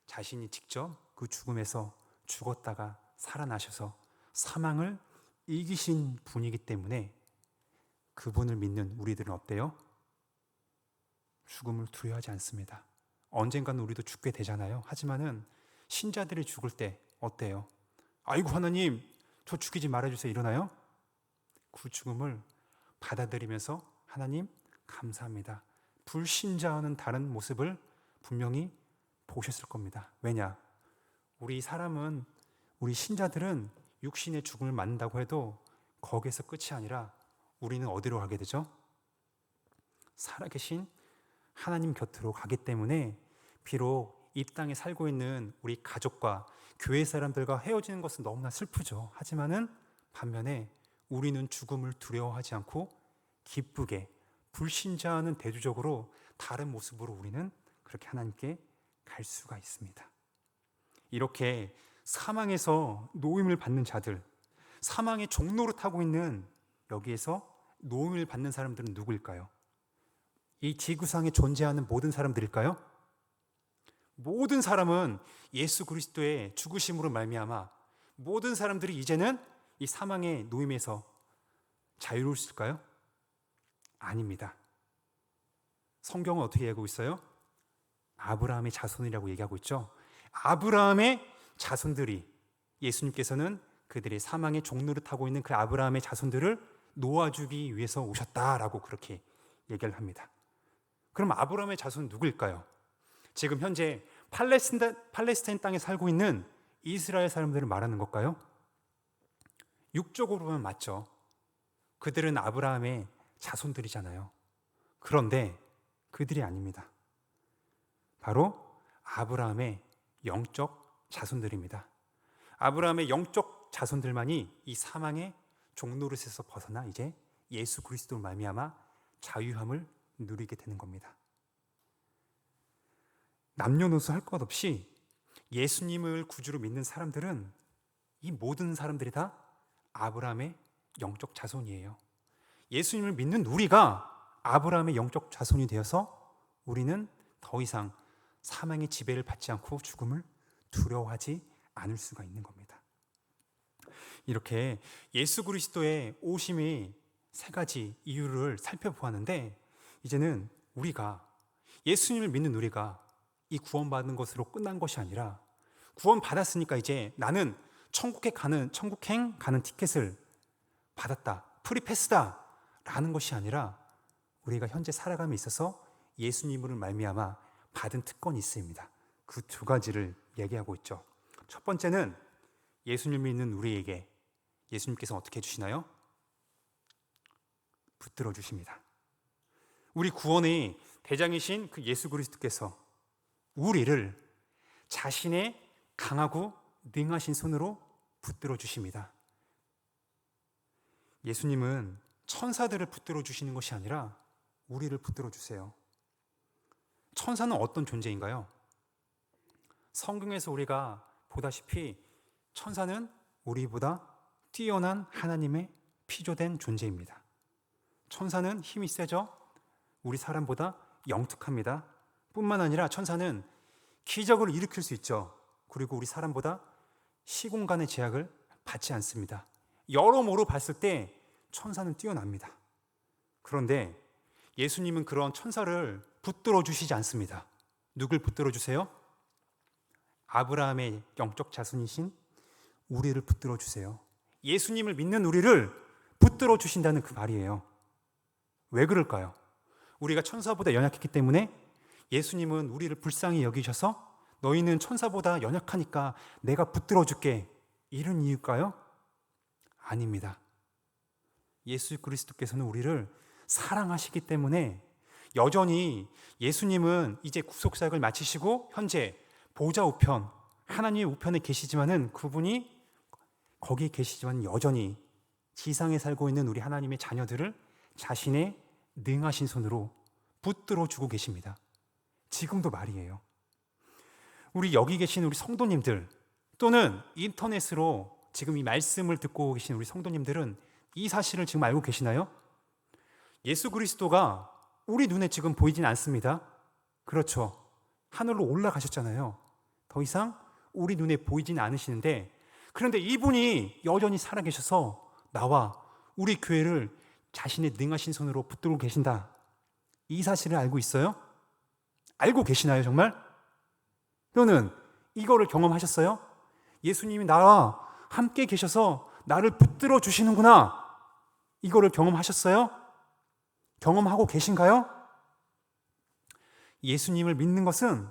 자신이 직접 그 죽음에서 죽었다가 살아나셔서 사망을 이기신 분이기 때문에 그분을 믿는 우리들은 어때요? 죽음을 두려워하지 않습니다. 언젠가는 우리도 죽게 되잖아요. 하지만은 신자들이 죽을 때 어때요? 아이고 하나님, 저 죽이지 말아주세요 이러나요? 그 죽음을 받아들이면서 하나님 감사합니다. 불신자와는 다른 모습을 분명히 보셨을 겁니다. 왜냐? 우리 신자들은 육신의 죽음을 맞는다고 해도 거기에서 끝이 아니라 우리는 어디로 가게 되죠? 살아계신 하나님 곁으로 가기 때문에 비록 이 땅에 살고 있는 우리 가족과 교회 사람들과 헤어지는 것은 너무나 슬프죠. 하지만은 반면에 우리는 죽음을 두려워하지 않고 기쁘게, 불신자와는 대조적으로 다른 모습으로 우리는 그렇게 하나님께 갈 수가 있습니다. 이렇게 사망에서 노임을 받는 자들, 사망의 종로를 타고 있는 여기에서 노임을 받는 사람들은 누구일까요? 이 지구상에 존재하는 모든 사람들일까요? 모든 사람은 예수 그리스도의 죽으심으로 말미암아 모든 사람들이 이제는 이 사망의 노임에서 자유로울 수 있을까요? 아닙니다. 성경은 어떻게 얘기하고 있어요? 아브라함의 자손이라고 얘기하고 있죠. 아브라함의 자손들이, 예수님께서는 그들의 사망의 종로를 타고 있는 그 아브라함의 자손들을 놓아주기 위해서 오셨다라고 그렇게 얘기를 합니다. 그럼 아브라함의 자손은 누구일까요? 지금 현재 팔레스타인 땅에 살고 있는 이스라엘 사람들을 말하는 걸까요? 육적으로 보면 맞죠. 그들은 아브라함의 자손들이잖아요. 그런데 그들이 아닙니다. 바로 아브라함의 영적 자손들입니다. 아브라함의 영적 자손들만이 이 사망의 종노릇에서 벗어나 이제 예수 그리스도로 말미암아 자유함을 누리게 되는 겁니다. 남녀노소 할 것 없이 예수님을 구주로 믿는 사람들은, 이 모든 사람들이 다 아브라함의 영적 자손이에요. 예수님을 믿는 우리가 아브라함의 영적 자손이 되어서 우리는 더 이상 사망의 지배를 받지 않고 죽음을 두려워하지 않을 수가 있는 겁니다. 이렇게 예수 그리스도의 오심의 세 가지 이유를 살펴보았는데, 이제는 우리가, 예수님을 믿는 우리가 이 구원받는 것으로 끝난 것이 아니라, 구원받았으니까 이제 나는 천국행 가는 티켓을 받았다, 프리패스다 라는 것이 아니라, 우리가 현재 살아감에 있어서 예수님으로 말미암아 받은 특권이 있습니다. 그 두 가지를 얘기하고 있죠. 첫 번째는 예수님을 믿는 우리에게 예수님께서 어떻게 해주시나요? 붙들어 주십니다. 우리 구원의 대장이신 그 예수 그리스도께서 우리를 자신의 강하고 능하신 손으로 붙들어 주십니다. 예수님은 천사들을 붙들어 주시는 것이 아니라 우리를 붙들어 주세요. 천사는 어떤 존재인가요? 성경에서 우리가 보다시피 천사는 우리보다 뛰어난 하나님의 피조된 존재입니다. 천사는 힘이 세죠? 우리 사람보다 영특합니다. 뿐만 아니라 천사는 기적을 일으킬 수 있죠. 그리고 우리 사람보다 시공간의 제약을 받지 않습니다. 여러모로 봤을 때 천사는 뛰어납니다. 그런데 예수님은 그런 천사를 붙들어 주시지 않습니다. 누굴 붙들어 주세요? 아브라함의 영적 자손이신 우리를 붙들어 주세요. 예수님을 믿는 우리를 붙들어 주신다는 그 말이에요. 왜 그럴까요? 우리가 천사보다 연약했기 때문에 예수님은 우리를 불쌍히 여기셔서 너희는 천사보다 연약하니까 내가 붙들어 줄게, 이런 이유일까요? 아닙니다. 예수 그리스도께서는 우리를 사랑하시기 때문에 여전히 예수님은 이제 구속사역을 마치시고 현재 보좌 우편, 하나님의 우편에 계시지만은 그분이 거기에 계시지만 여전히 지상에 살고 있는 우리 하나님의 자녀들을 자신의 능하신 손으로 붙들어 주고 계십니다. 지금도 말이에요. 우리 여기 계신 우리 성도님들 또는 인터넷으로 지금 이 말씀을 듣고 계신 우리 성도님들은 이 사실을 지금 알고 계시나요? 예수 그리스도가 우리 눈에 지금 보이진 않습니다. 그렇죠. 하늘로 올라가셨잖아요. 더 이상 우리 눈에 보이진 않으시는데, 그런데 이분이 여전히 살아계셔서 나와 우리 교회를 자신의 능하신 손으로 붙들고 계신다. 이 사실을 알고 있어요? 알고 계시나요, 정말? 또는 이거를 경험하셨어요? 예수님이 나와 함께 계셔서 나를 붙들어 주시는구나. 이거를 경험하셨어요? 경험하고 계신가요? 예수님을 믿는 것은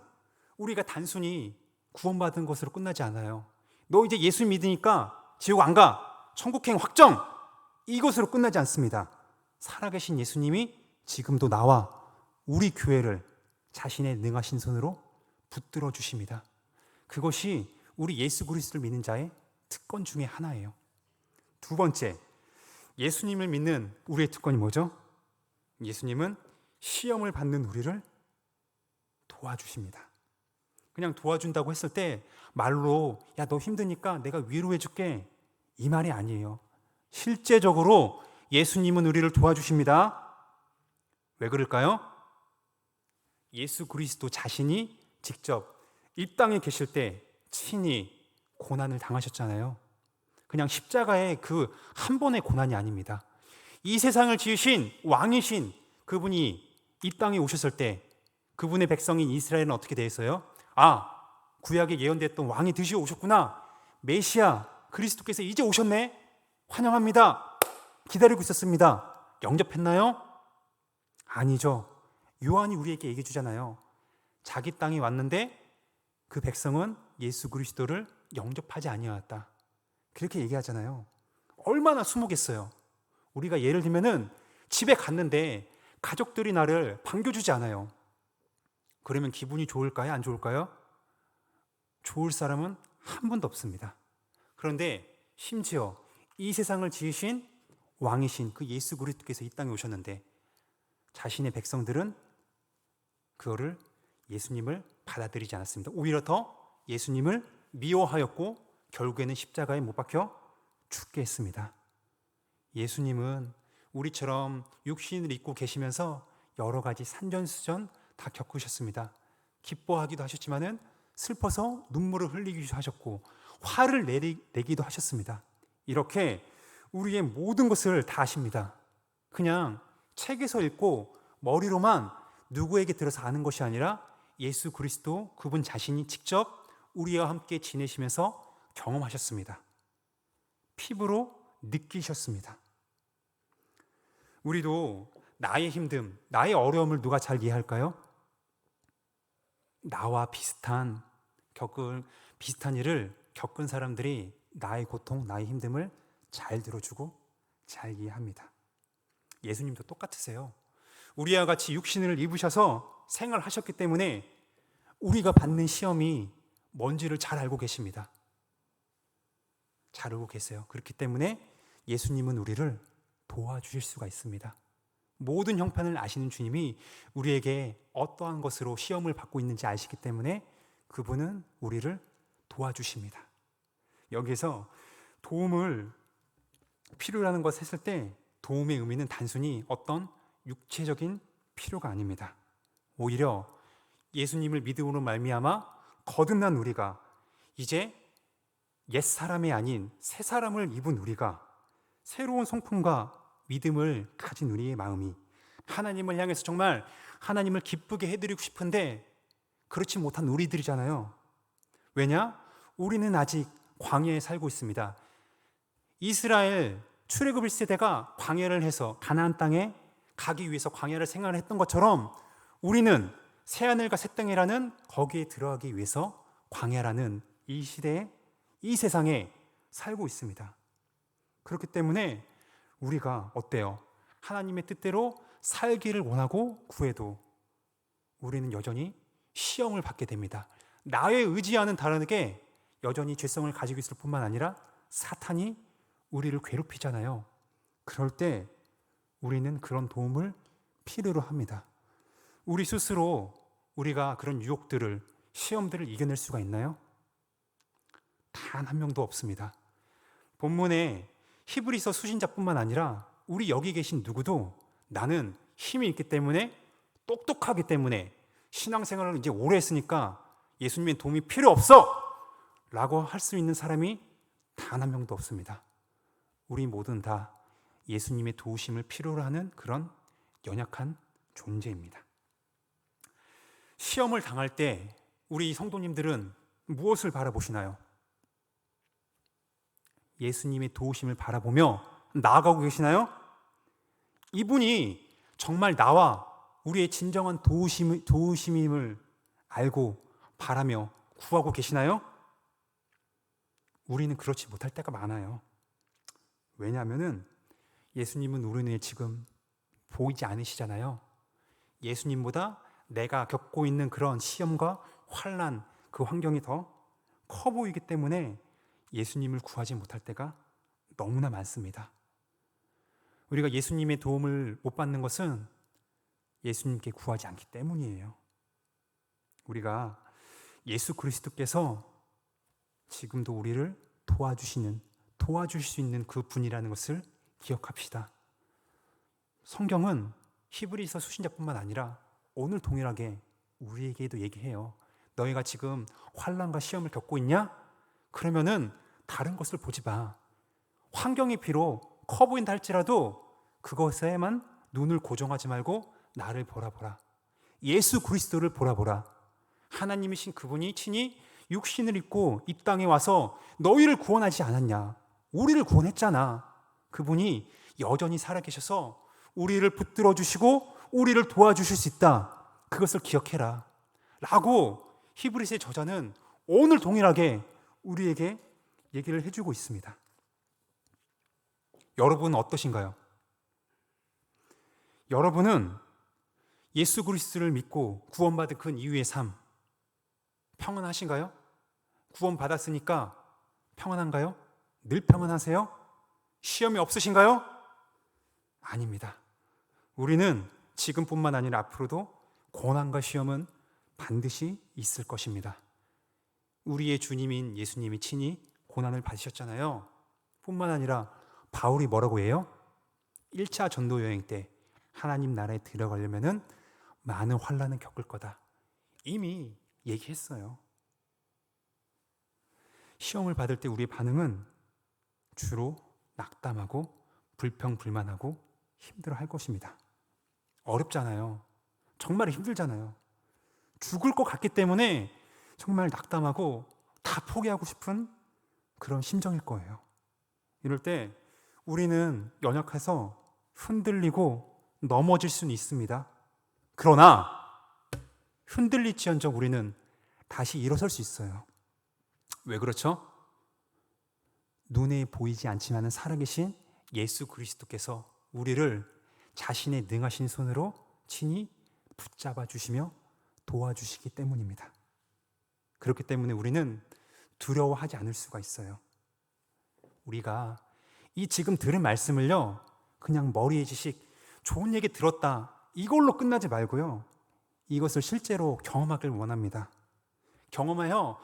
우리가 단순히 구원받은 것으로 끝나지 않아요. 너 이제 예수 믿으니까 지옥 안 가, 천국행 확정, 이것으로 끝나지 않습니다. 살아계신 예수님이 지금도 나와 우리 교회를 자신의 능하신 손으로 붙들어 주십니다. 그것이 우리 예수 그리스도를 믿는 자의 특권 중에 하나예요. 두 번째, 예수님을 믿는 우리의 특권이 뭐죠? 예수님은 시험을 받는 우리를 도와주십니다. 그냥 도와준다고 했을 때 말로 야, 너 힘드니까 내가 위로해 줄게, 이 말이 아니에요. 실제적으로 예수님은 우리를 도와주십니다. 왜 그럴까요? 예수 그리스도 자신이 직접 이 땅에 계실 때 친히 고난을 당하셨잖아요. 그냥 십자가의 그 한 번의 고난이 아닙니다. 이 세상을 지으신 왕이신 그분이 이 땅에 오셨을 때 그분의 백성인 이스라엘은 어떻게 되었어요? 아, 구약에 예언됐던 왕이 드디어 오셨구나. 메시아 그리스도께서 이제 오셨네. 환영합니다. 기다리고 있었습니다. 영접했나요? 아니죠. 요한이 우리에게 얘기해 주잖아요. 자기 땅에 왔는데 그 백성은 예수 그리스도를 영접하지 아니하였다. 그렇게 얘기하잖아요. 얼마나 수모겠어요. 우리가 예를 들면은 집에 갔는데 가족들이 나를 반겨주지 않아요. 그러면 기분이 좋을까요? 안 좋을까요? 좋을 사람은 한 분도 없습니다. 그런데 심지어 이 세상을 지으신 왕이신 그 예수 그리스도께서 이 땅에 오셨는데 자신의 백성들은 그거를 예수님을 받아들이지 않았습니다. 오히려 더 예수님을 미워하였고 결국에는 십자가에 못 박혀 죽게 했습니다. 예수님은 우리처럼 육신을 입고 계시면서 여러 가지 산전수전 다 겪으셨습니다. 기뻐하기도 하셨지만은 슬퍼서 눈물을 흘리기도 하셨고 화를 내기도 하셨습니다. 이렇게 우리의 모든 것을 다 아십니다. 그냥 책에서 읽고 머리로만 누구에게 들어서 아는 것이 아니라 예수 그리스도 그분 자신이 직접 우리와 함께 지내시면서 경험하셨습니다. 피부로 느끼셨습니다. 우리도 나의 힘듦, 나의 어려움을 누가 잘 이해할까요? 나와 비슷한 일을 겪은 사람들이 나의 고통, 나의 힘듦을 잘 들어주고 잘 이해합니다. 예수님도 똑같으세요. 우리와 같이 육신을 입으셔서 생활하셨기 때문에 우리가 받는 시험이 뭔지를 잘 알고 계십니다. 잘 알고 계세요. 그렇기 때문에 예수님은 우리를 도와주실 수가 있습니다. 모든 형편을 아시는 주님이 우리에게 어떠한 것으로 시험을 받고 있는지 아시기 때문에 그분은 우리를 도와주십니다. 여기서 도움을 필요로 하는 것을 했을 때 도움의 의미는 단순히 어떤 육체적인 필요가 아닙니다. 오히려 예수님을 믿음으로 말미암아 거듭난 우리가 이제 옛사람이 아닌 새사람을 입은 우리가 새로운 성품과 믿음을 가진 우리의 마음이 하나님을 향해서 정말 하나님을 기쁘게 해드리고 싶은데 그렇지 못한 우리들이잖아요. 왜냐? 우리는 아직 광야에 살고 있습니다. 이스라엘 출애굽 1세대가 광야를 해서 가나안 땅에 가기 위해서 광야를 생활했던 것처럼 우리는 새하늘과 새 땅이라는 거기에 들어가기 위해서 광야라는 이 시대에 이 세상에 살고 있습니다. 그렇기 때문에 우리가 어때요? 하나님의 뜻대로 살기를 원하고 구해도 우리는 여전히 시험을 받게 됩니다. 나의 의지와는 다르게 여전히 죄성을 가지고 있을 뿐만 아니라 사탄이 우리를 괴롭히잖아요. 그럴 때 우리는 그런 도움을 필요로 합니다. 우리 스스로 우리가 그런 유혹들을, 시험들을 이겨낼 수가 있나요? 단 한 명도 없습니다. 본문에 히브리서 수신자뿐만 아니라 우리 여기 계신 누구도 나는 힘이 있기 때문에, 똑똑하기 때문에, 신앙생활을 이제 오래 했으니까 예수님의 도움이 필요 없어! 라고 할 수 있는 사람이 단 한 명도 없습니다. 우리 모두는 다 예수님의 도우심을 필요로 하는 그런 연약한 존재입니다. 시험을 당할 때 우리 성도님들은 무엇을 바라보시나요? 예수님의 도우심을 바라보며 나아가고 계시나요? 이분이 정말 나와 우리의 진정한 도우심임을 알고 바라며 구하고 계시나요? 우리는 그렇지 못할 때가 많아요. 왜냐하면 예수님은 우리는 지금 보이지 않으시잖아요. 예수님보다 내가 겪고 있는 그런 시험과 환난, 그 환경이 더 커 보이기 때문에 예수님을 구하지 못할 때가 너무나 많습니다. 우리가 예수님의 도움을 못 받는 것은 예수님께 구하지 않기 때문이에요. 우리가 예수 그리스도께서 지금도 우리를 도와주실 수 있는 그 분이라는 것을 기억합시다. 성경은 히브리서 수신자뿐만 아니라 오늘 동일하게 우리에게도 얘기해요. 너희가 지금 환난과 시험을 겪고 있냐? 그러면은 다른 것을 보지 마. 환경이 비록 커 보인다 할지라도 그것에만 눈을 고정하지 말고 나를 보라. 예수 그리스도를 보라. 하나님이신 그분이 친히 육신을 입고 이 땅에 와서 너희를 구원하지 않았냐? 우리를 구원했잖아. 그분이 여전히 살아계셔서 우리를 붙들어 주시고 우리를 도와주실 수 있다. 그것을 기억해라. 라고 히브리서의 저자는 오늘 동일하게 우리에게 얘기를 해주고 있습니다. 여러분은 어떠신가요? 여러분은 예수 그리스도를 믿고 구원받은 그 이후의 삶 평안하신가요? 구원받았으니까 평안한가요? 늘 평안하세요? 시험이 없으신가요? 아닙니다. 우리는 지금뿐만 아니라 앞으로도 고난과 시험은 반드시 있을 것입니다. 우리의 주님인 예수님이 친히 고난을 받으셨잖아요. 뿐만 아니라 바울이 뭐라고 해요? 1차 전도 여행 때 하나님 나라에 들어가려면은 많은 환난을 겪을 거다. 이미 얘기했어요. 시험을 받을 때 우리의 반응은 주로 낙담하고 불평불만하고 힘들어할 것입니다. 어렵잖아요. 정말 힘들잖아요. 죽을 것 같기 때문에 정말 낙담하고 다 포기하고 싶은 그런 심정일 거예요. 이럴 때 우리는 연약해서 흔들리고 넘어질 수는 있습니다. 그러나 흔들릴지언정 우리는 다시 일어설 수 있어요. 왜 그렇죠? 눈에 보이지 않지만 살아계신 예수 그리스도께서 우리를 자신의 능하신 손으로 친히 붙잡아 주시며 도와주시기 때문입니다. 그렇기 때문에 우리는 두려워하지 않을 수가 있어요. 우리가 이 지금 들은 말씀을요, 그냥 머리의 지식, 좋은 얘기 들었다, 이걸로 끝나지 말고요, 이것을 실제로 경험하길 원합니다. 경험하여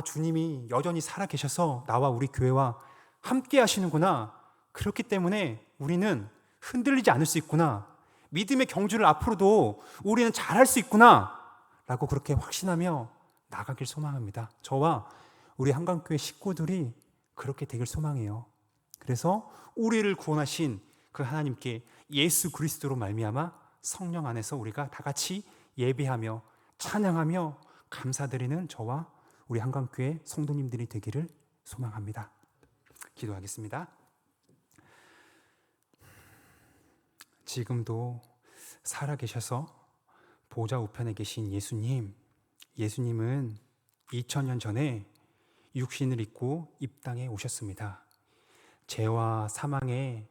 주님이 여전히 살아계셔서 나와 우리 교회와 함께 하시는구나. 그렇기 때문에 우리는 흔들리지 않을 수 있구나. 믿음의 경주를 앞으로도 우리는 잘할 수 있구나. 라고 그렇게 확신하며 나가길 소망합니다. 저와 우리 한강교회 식구들이 그렇게 되길 소망해요. 그래서 우리를 구원하신 그 하나님께 예수 그리스도로 말미암아 성령 안에서 우리가 다 같이 예배하며 찬양하며 감사드리는 저와 우리 한강교회 성도님들이 되기를 소망합니다. 기도하겠습니다. 지금도 살아계셔서 보좌 우편에 계신 예수님, 예수님은 2000년 전에 육신을 입고 이 땅에 오셨습니다. 죄와 사망의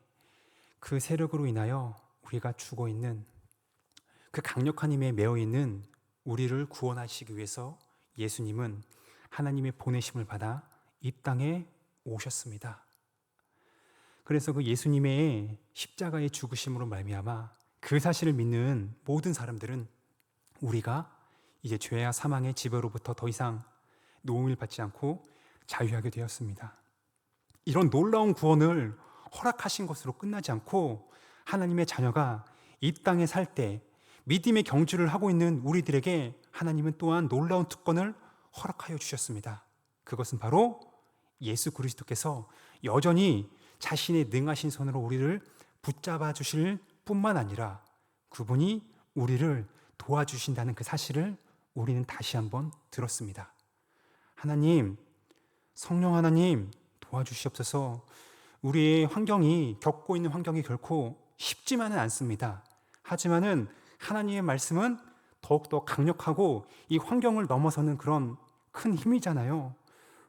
그 세력으로 인하여 우리가 죽어 있는 그 강력한 힘에 매여 있는 우리를 구원하시기 위해서 예수님은 하나님의 보내심을 받아 이 땅에 오셨습니다. 그래서 그 예수님의 십자가의 죽으심으로 말미암아 그 사실을 믿는 모든 사람들은 우리가 이제 죄와 사망의 지배로부터 더 이상 노움을 받지 않고 자유하게 되었습니다. 이런 놀라운 구원을 허락하신 것으로 끝나지 않고 하나님의 자녀가 이 땅에 살 때 믿음의 경주를 하고 있는 우리들에게 하나님은 또한 놀라운 특권을 허락하여 주셨습니다. 그것은 바로 예수 그리스도께서 여전히 자신의 능하신 손으로 우리를 붙잡아 주실 뿐만 아니라 그분이 우리를 도와주신다는 그 사실을 우리는 다시 한번 들었습니다. 하나님, 성령 하나님 도와주시옵소서. 우리의 환경이 겪고 있는 환경이 결코 쉽지만은 않습니다. 하지만은 하나님의 말씀은 더욱더 강력하고 이 환경을 넘어서는 그런 큰 힘이잖아요.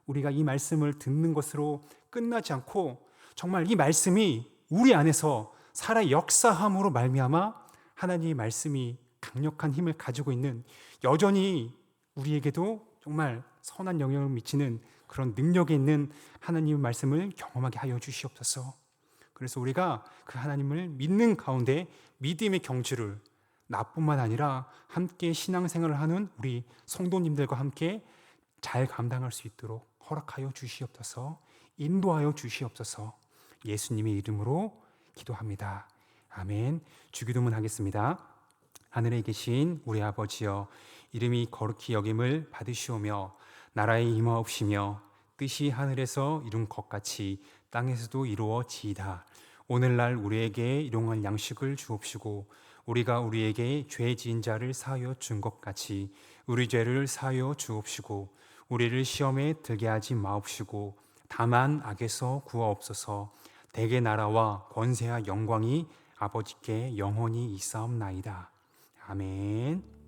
우리가 이 말씀을 듣는 것으로 끝나지 않고 정말 이 말씀이 우리 안에서 살아 역사함으로 말미암아 하나님의 말씀이 강력한 힘을 가지고 있는, 여전히 우리에게도 정말 선한 영향을 미치는 그런 능력이 있는 하나님의 말씀을 경험하게 하여 주시옵소서. 그래서 우리가 그 하나님을 믿는 가운데 믿음의 경주를 나뿐만 아니라 함께 신앙생활을 하는 우리 성도님들과 함께 잘 감당할 수 있도록 허락하여 주시옵소서. 인도하여 주시옵소서. 예수님의 이름으로 기도합니다. 아멘. 주기도문 하겠습니다. 하늘에 계신 우리 아버지여, 이름이 거룩히 여김을 받으시오며 나라에 임하옵시며 뜻이 하늘에서 이룬 것 같이 땅에서도 이루어지이다. 오늘날 우리에게 일용할 양식을 주옵시고 우리가 우리에게 죄 지은 자를 사하여 준 것 같이 우리 죄를 사하여 주옵시고 우리를 시험에 들게 하지 마옵시고 다만 악에서 구하옵소서. 대개 나라와 권세와 영광이 아버지께 영원히 있사옵나이다. 아멘.